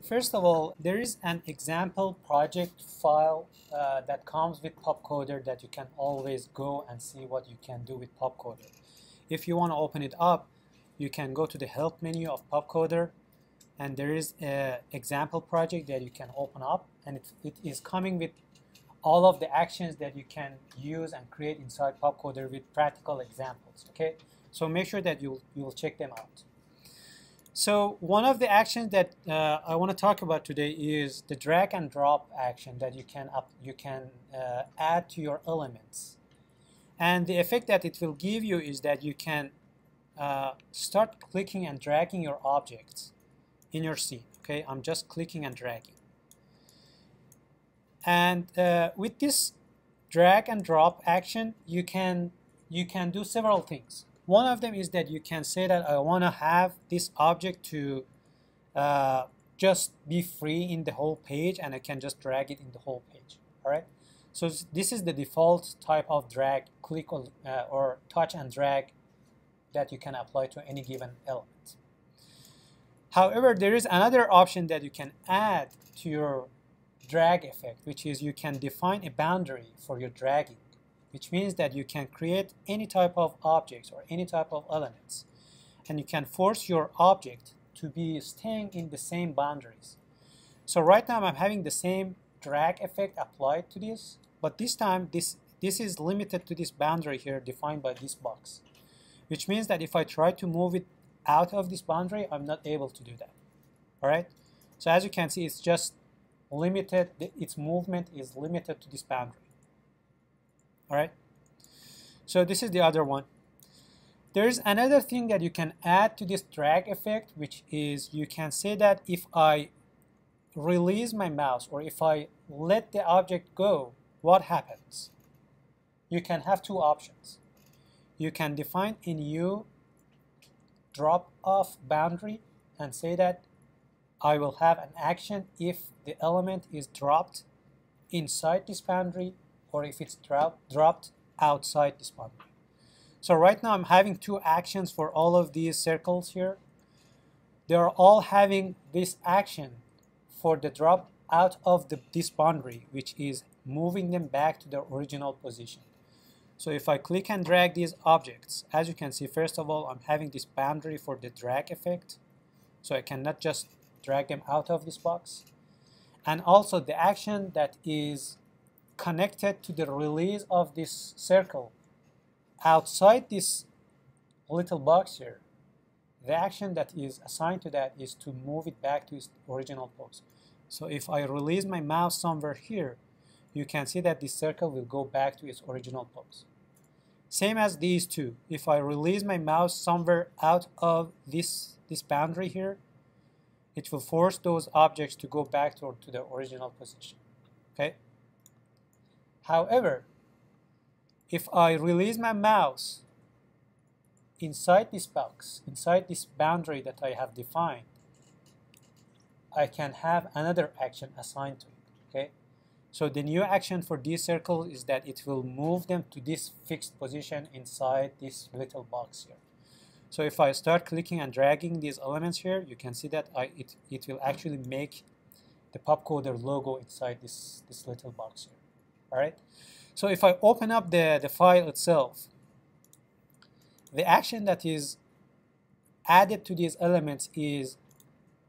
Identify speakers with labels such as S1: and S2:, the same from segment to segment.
S1: First of all, there is an example project file that comes with PubCoder that you can always go and see what you can do with PubCoder. If you want to open it up, you can go to the help menu of PubCoder, and there is an example project that you can open up, and it is coming with all of the actions that you can use and create inside PubCoder with practical examples. Okay, so make sure that you'll check them out. So one of the actions that I want to talk about today is the drag and drop action that you can add to your elements. And the effect that it will give you is that you can start clicking and dragging your objects in your scene. Okay, I'm just clicking and dragging. And with this drag and drop action, you can do several things. One of them is that you can say that I want to have this object to just be free in the whole page, and I can just drag it in the whole page. All right. So this is the default type of drag, click or touch and drag that you can apply to any given element. However, there is another option that you can add to your drag effect, which is you can define a boundary for your dragging, which means that you can create any type of objects or any type of elements, and you can force your object to be staying in the same boundaries. So right now I'm having the same drag effect applied to this, but this time this is limited to this boundary here defined by this box, which means that if I try to move it out of this boundary, I'm not able to do that. All right. So as you can see, it's just limited. Its movement is limited to this boundary. All right. So this is the other one. There's another thing that you can add to this drag effect, which is you can say that if I release my mouse or if I let the object go, what happens? You can have two options. You can define a new drop-off boundary and say that I will have an action if the element is dropped inside this boundary or if it's dropped outside this boundary. So right now I'm having two actions for all of these circles here. They're all having this action for the drop out of this boundary, which is moving them back to their original position. So if I click and drag these objects, as you can see, first of all, I'm having this boundary for the drag effect. So I cannot just drag them out of this box. And also the action that is connected to the release of this circle outside this little box here, the action that is assigned to that is to move it back to its original pose. So if I release my mouse somewhere here, you can see that this circle will go back to its original pose. Same as these two. If I release my mouse somewhere out of this boundary here, it will force those objects to go back to their original position. Okay? However, if I release my mouse inside this box, inside this boundary that I have defined, I can have another action assigned to it. Okay? So the new action for these circles is that it will move them to this fixed position inside this little box here. So if I start clicking and dragging these elements here, you can see that it will actually make the PubCoder logo inside this little box here. All right. So if I open up the file itself, the action that is added to these elements is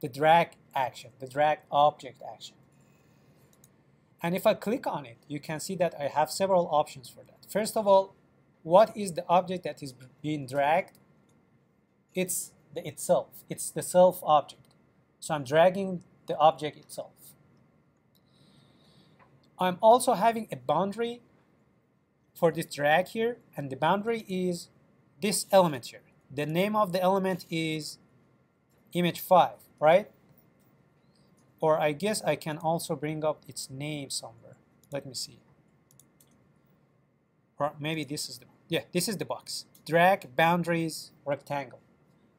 S1: the drag action, the drag object action. And if I click on it, you can see that I have several options for that. First of all, what is the object that is being dragged? It's the itself. It's the self object. So I'm dragging the object itself. I'm also having a boundary for this drag here, and the boundary is this element here. The name of the element is image 5, right? Or I guess I can also bring up its name somewhere. Let me see. Or maybe this is this is the box. Drag boundaries rectangle.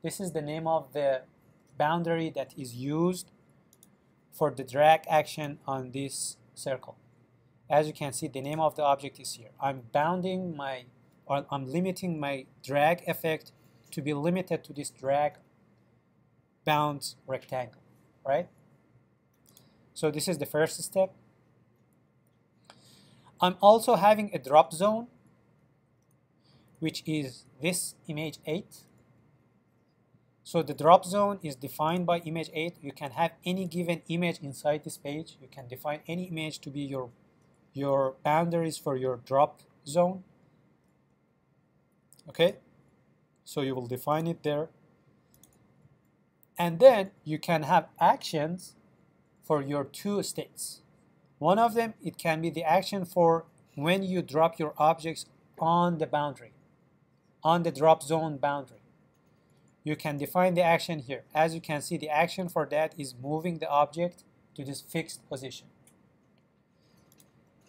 S1: This is the name of the boundary that is used for the drag action on this circle. As you can see, the name of the object is here. I'm limiting my drag effect to be limited to this drag bounds rectangle, right? So this is the first step. I'm also having a drop zone, which is this image 8. So the drop zone is defined by image 8. You can have any given image inside this page. You can define any image to be your boundaries for your drop zone. Okay, so you will define it there. And then you can have actions for your two states. One of them, it can be the action for when you drop your objects on the boundary, on the drop zone boundary. You can define the action here. As you can see, the action for that is moving the object to this fixed position.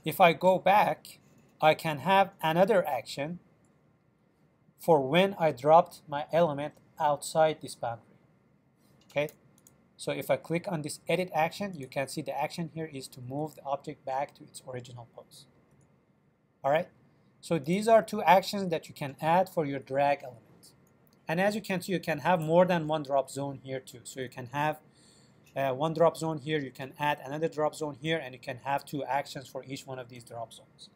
S1: If I go back, I can have another action for when I dropped my element outside this boundary. Okay, so if I click on this edit action, you can see the action here is to move the object back to its original pose. All right, so these are two actions that you can add for your drag element. And as you can see, you can have more than one drop zone here too. So you can have one drop zone here, you can add another drop zone here, and you can have two actions for each one of these drop zones.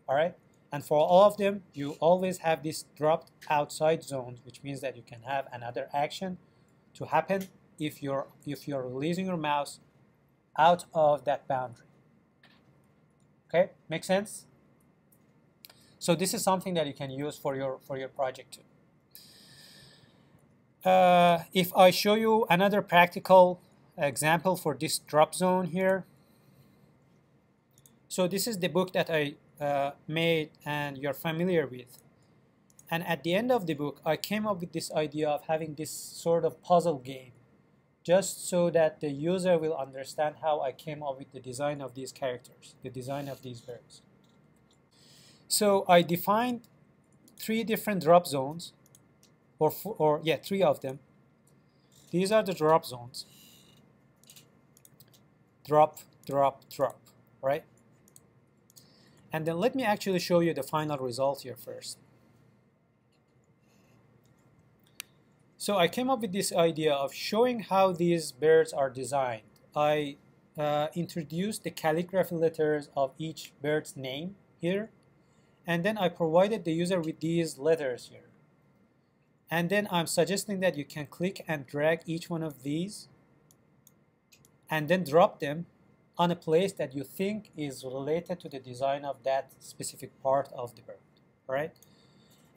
S1: All right, and for all of them, you always have this dropped outside zones, which means that you can have another action to happen if you're releasing your mouse out of that boundary. Okay, make sense? So this is something that you can use for your project too. If I show you another practical example for this drop zone here. So this is the book that I made and you're familiar with. And at the end of the book, I came up with this idea of having this sort of puzzle game, just so that the user will understand how I came up with the design of these characters, the design of these birds. So I defined 3 different drop zones, or 3 of them. These are the drop zones. Drop, drop, drop, right? And then let me actually show you the final result here first. So I came up with this idea of showing how these birds are designed. I introduced the calligraphy letters of each bird's name here, and then I provided the user with these letters here. And then I'm suggesting that you can click and drag each one of these and then drop them on a place that you think is related to the design of that specific part of the bird, right?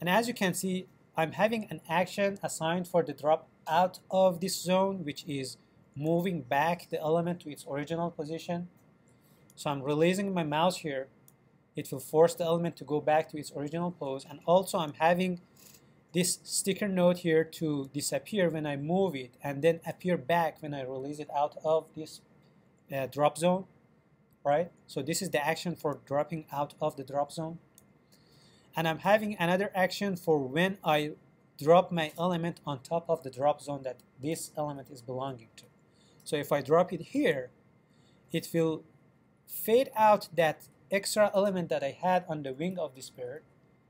S1: And as you can see, I'm having an action assigned for the drop out of this zone, which is moving back the element to its original position. So I'm releasing my mouse here. It will force the element to go back to its original pose. And also I'm having this sticker node here to disappear when I move it and then appear back when I release it out of this drop zone, right? So this is the action for dropping out of the drop zone. And I'm having another action for when I drop my element on top of the drop zone that this element is belonging to. So if I drop it here, it will fade out that extra element that I had on the wing of this bird,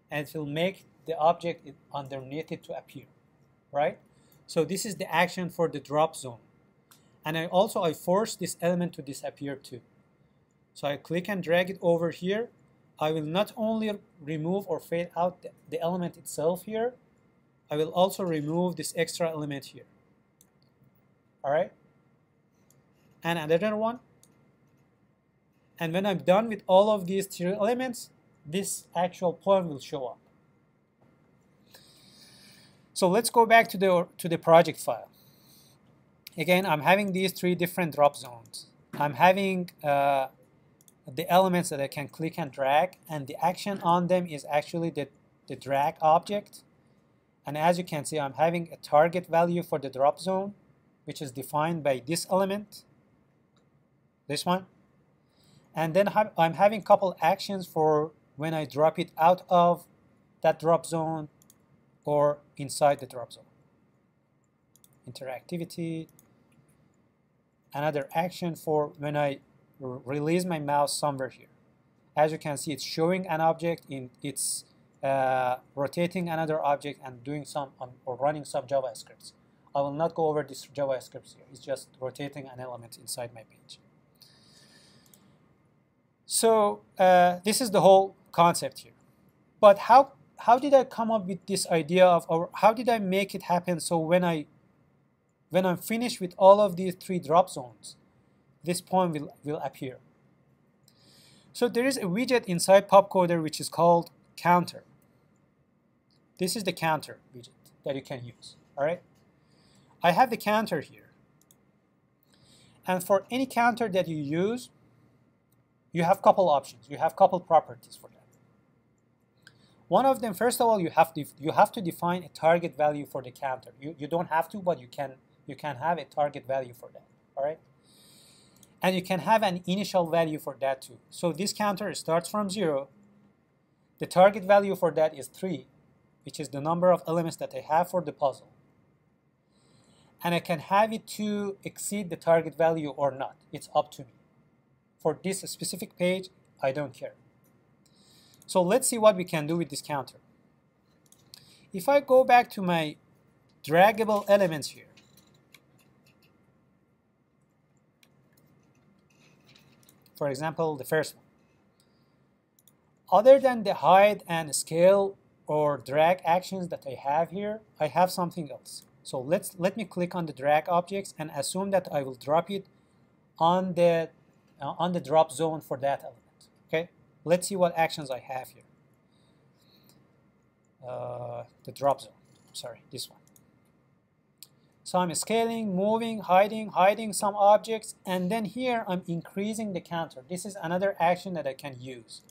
S1: and it will make the object underneath it to appear, right? So this is the action for the drop zone. And I force this element to disappear too. So I click and drag it over here. I will not only remove or fade out the element itself here, I will also remove this extra element here. All right? And another one. And when I'm done with all of these 3 elements, this actual point will show up. So let's go back to the project file. Again, I'm having these 3 different drop zones. I'm having the elements that I can click and drag, and the action on them is actually the drag object. And as you can see, I'm having a target value for the drop zone, which is defined by this element, this one. And then I'm having a couple actions for when I drop it out of that drop zone or inside the drop zone. Interactivity, another action for when I release my mouse somewhere here. As you can see, it's showing an object, it's rotating another object and doing some or running some JavaScripts. I will not go over this JavaScripts here. It's just rotating an element inside my page. So this is the whole concept here. But how did I come up with this idea of, or how did I make it happen so when I'm finished with all of these 3 drop zones, this point will appear? So there is a widget inside PubCoder which is called counter. This is the counter widget that you can use. All right. I have the counter here. And for any counter that you use, you have a couple options. You have a couple properties for that. One of them, first of all, you have to define a target value for the counter. You don't have to, but you can have a target value for that. All right. And you can have an initial value for that too. So this counter starts from 0. The target value for that is 3, which is the number of elements that I have for the puzzle. And I can have it to exceed the target value or not. It's up to me. For this specific page, I don't care. So let's see what we can do with this counter. If I go back to my draggable elements here, for example, the first one, other than the hide and scale or drag actions that I have here, I have something else. So let me click on the drag objects and assume that I will drop it on the drop zone for that element. Okay, let's see what actions I have here. The drop zone. Sorry, this one. So I'm scaling, moving, hiding some objects, and then here I'm increasing the counter. This is another action that I can use.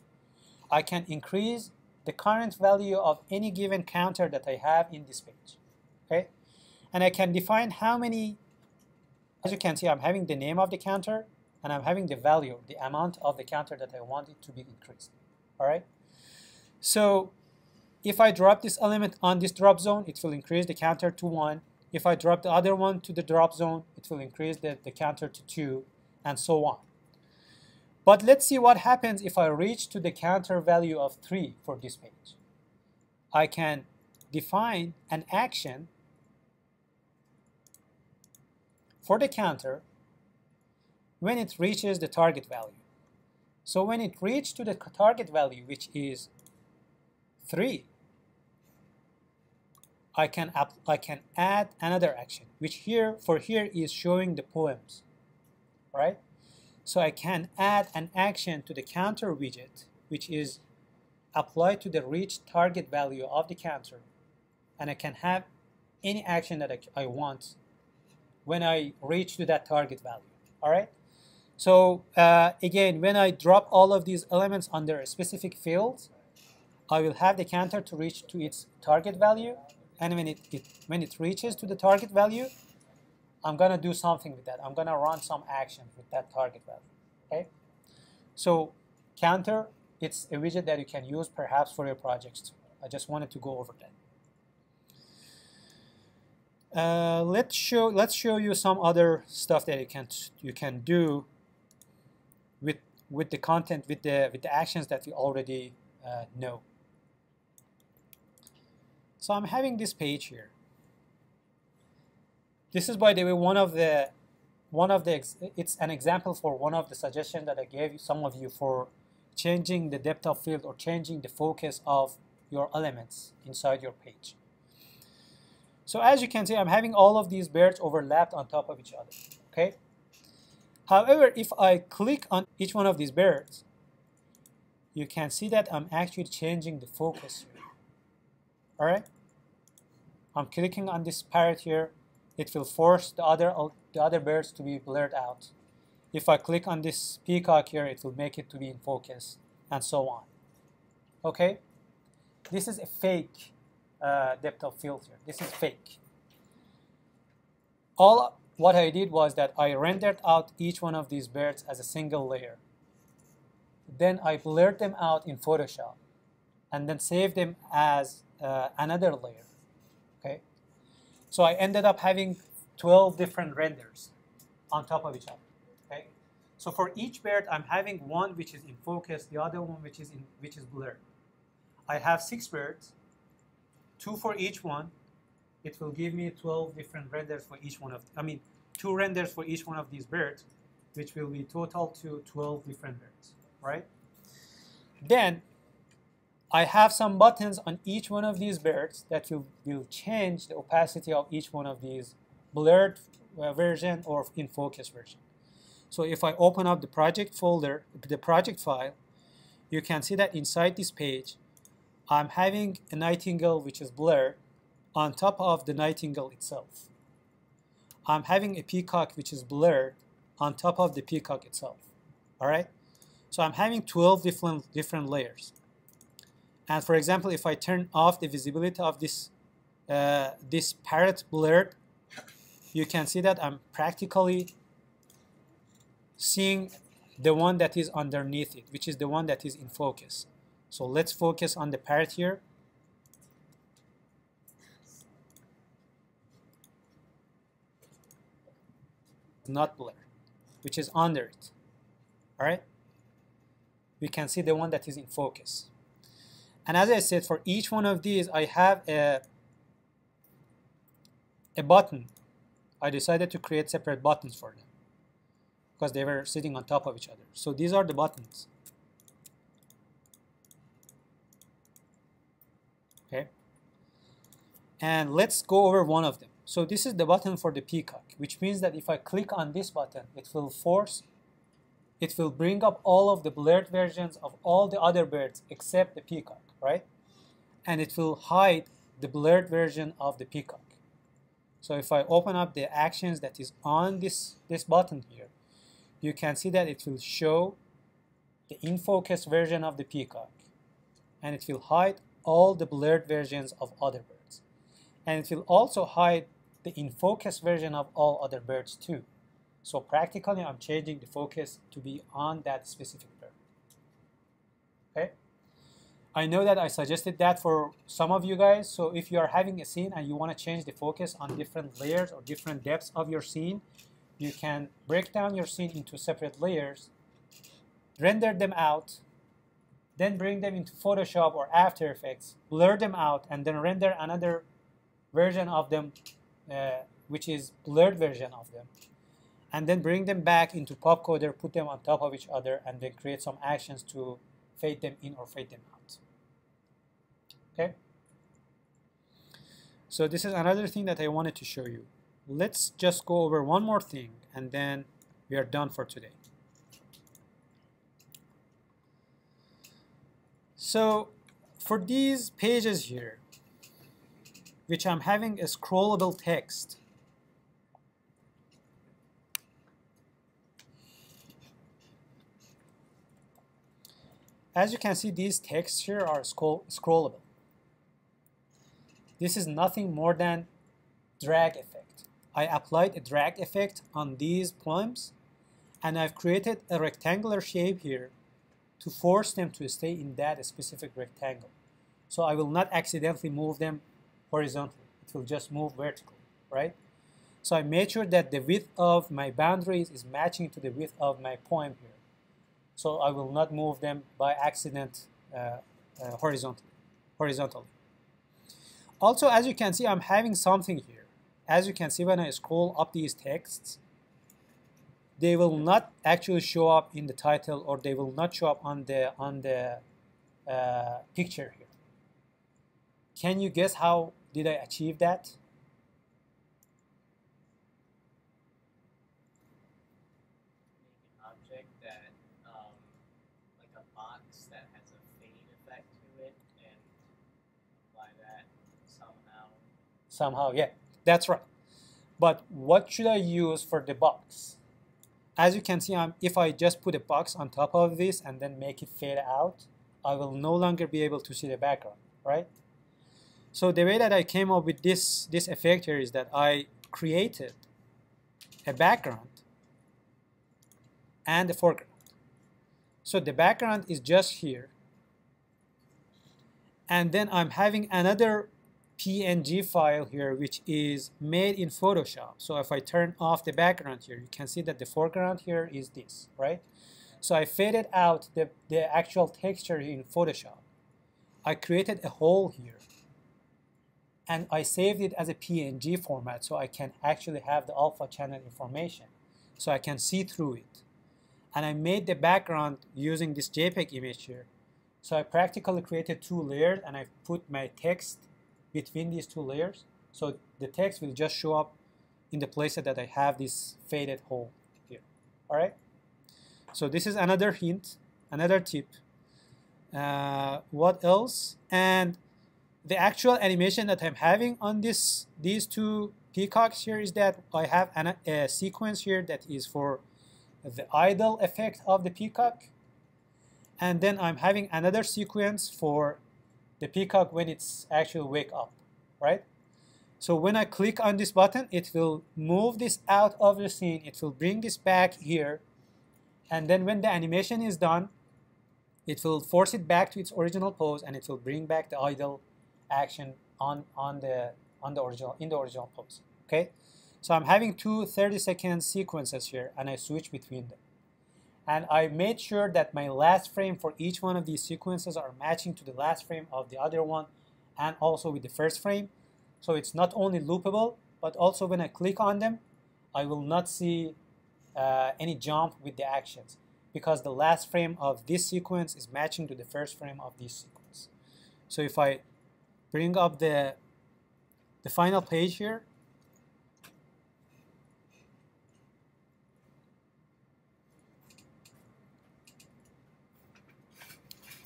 S1: I can increase the current value of any given counter that I have in this page. Okay, and I can define how many. As you can see, I'm having the name of the counter, and I'm having the value, the amount of the counter that I want it to be increased. All right. So if I drop this element on this drop zone, it will increase the counter to 1. If I drop the other one to the drop zone, it will increase the counter to 2, and so on. But let's see what happens if I reach to the counter value of 3 for this page. I can define an action for the counter when it reaches the target value. So when it reaches to the target value, which is 3, I can add another action, which here is showing the poems, right? So I can add an action to the counter widget, which is applied to the reach target value of the counter, and I can have any action that I want when I reach to that target value. All right. So again, when I drop all of these elements under specific fields, I will have the counter to reach to its target value, and when it reaches to the target value, I'm gonna do something with that. I'm gonna run some action with that target value. Okay. So counter, it's a widget that you can use perhaps for your projects too. I just wanted to go over that. Let's show you some other stuff that you can do with the content, with the actions that we already know. So I'm having this page here. This is, by the way, it's an example for one of the suggestions that I gave some of you for changing the depth of field or changing the focus of your elements inside your page. So as you can see, I'm having all of these birds overlapped on top of each other. Okay. However, if I click on each one of these birds, you can see that I'm actually changing the focus here. All right. I'm clicking on this parrot here. It will force the other birds to be blurred out. If I click on this peacock here, it will make it to be in focus, and so on. Okay. This is a fake depth of field here. This is fake. All what I did was that I rendered out each one of these birds as a single layer. Then I blurred them out in Photoshop, and then saved them as another layer. Okay, so I ended up having 12 different renders on top of each other. Okay, so for each bird, I'm having one which is in focus, the other one which is blurred. I have 6 birds, 2 for each one. It will give me 12 different renders for each one of, 2 renders for each one of these birds, which will be total to 12 different birds. right? Then I have some buttons on each one of these birds that will change the opacity of each one of these blurred version or in focus version. So if I open up the project folder, the project file, you can see that inside this page, I'm having a nightingale which is blurred on top of the nightingale itself. I'm having a peacock which is blurred on top of the peacock itself. All right? So I'm having 12 different layers. And for example, if I turn off the visibility of this parrot blurred, you can see that I'm practically seeing the one that is underneath it, which is the one that is in focus. So let's focus on the parrot here. Not blur, which is under it. All right? We can see the one that is in focus. And as I said, for each one of these, I have a button. I decided to create separate buttons for them because they were sitting on top of each other. So these are the buttons. Okay. And let's go over one of them. So this is the button for the peacock, which means that if I click on this button, it will bring up all of the blurred versions of all the other birds except the peacock, right? And it will hide the blurred version of the peacock. So if I open up the actions that is on this button here, you can see that it will show the in focus version of the peacock, and it will hide all the blurred versions of other birds. And it will also hide the in focus version of all other birds too. So practically, I'm changing the focus to be on that specific bird. Okay? I know that I suggested that for some of you guys. So if you are having a scene and you want to change the focus on different layers or different depths of your scene, you can break down your scene into separate layers, render them out, then bring them into Photoshop or After Effects, blur them out, and then render another version of them, which is blurred version of them. And then bring them back into PubCoder, put them on top of each other, and then create some actions to fade them in or fade them out. Okay? So this is another thing that I wanted to show you. Let's just go over one more thing, and then we are done for today. So for these pages here, which I'm having a scrollable text, as you can see, these texts here are scrollable. This is nothing more than drag effect. I applied a drag effect on these poems, and I've created a rectangular shape here to force them to stay in that specific rectangle. So I will not accidentally move them horizontally. It will just move vertically, right? So I made sure that the width of my boundaries is matching to the width of my poem here. So I will not move them by accident horizontally. Also, as you can see, I'm having something here. As you can see, when I scroll up these texts, they will not actually show up in the title, or they will not show up on the picture here. Can you guess how did I achieve that? Somehow, yeah, that's right. But what should I use for the box? As you can see, if I just put a box on top of this and then make it fade out, I will no longer be able to see the background, right? So the way that I came up with this effect here is that I created a background and a foreground. So the background is just here. And then I'm having another PNG file here, which is made in Photoshop. So if I turn off the background here, you can see that the foreground here is this, right? So I faded out the actual texture in Photoshop. I created a hole here, and I saved it as a PNG format so I can actually have the alpha channel information, so I can see through it. and I made the background using this JPEG image here. So I practically created 2 layers, and I put my text between these 2 layers. So the text will just show up in the places that I have this faded hole here. All right. So this is another hint, another tip. What else? And the actual animation that I'm having on these 2 peacocks here is that I have a sequence here that is for the idle effect of the peacock, and then I'm having another sequence for the peacock when it's actually wake up, right? So when I click on this button, it will move this out of the scene, it will bring this back here, and then when the animation is done, it will force it back to its original pose, and it will bring back the idle action in the original pose. Okay, so I'm having 2 30-second sequences here, and I switch between them. And I made sure that my last frame for each one of these sequences are matching to the last frame of the other one, and also with the first frame. So it's not only loopable, but also when I click on them, I will not see any jump with the actions, because the last frame of this sequence is matching to the first frame of this sequence. So if I bring up the final page here,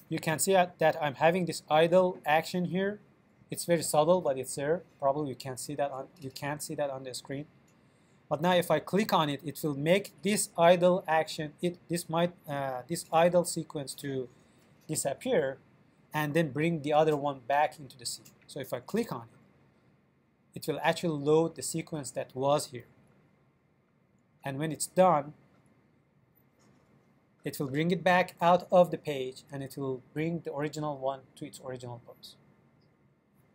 S1: you can see that I'm having this idle action here. It's very subtle, but it's there. Probably you can't see that on the screen. But now if I click on it, it will make this idle action, this idle sequence to disappear, and then bring the other one back into the scene. So if I click on it, it will actually load the sequence that was here. And when it's done, it will bring it back out of the page, and it will bring the original one to its original pose.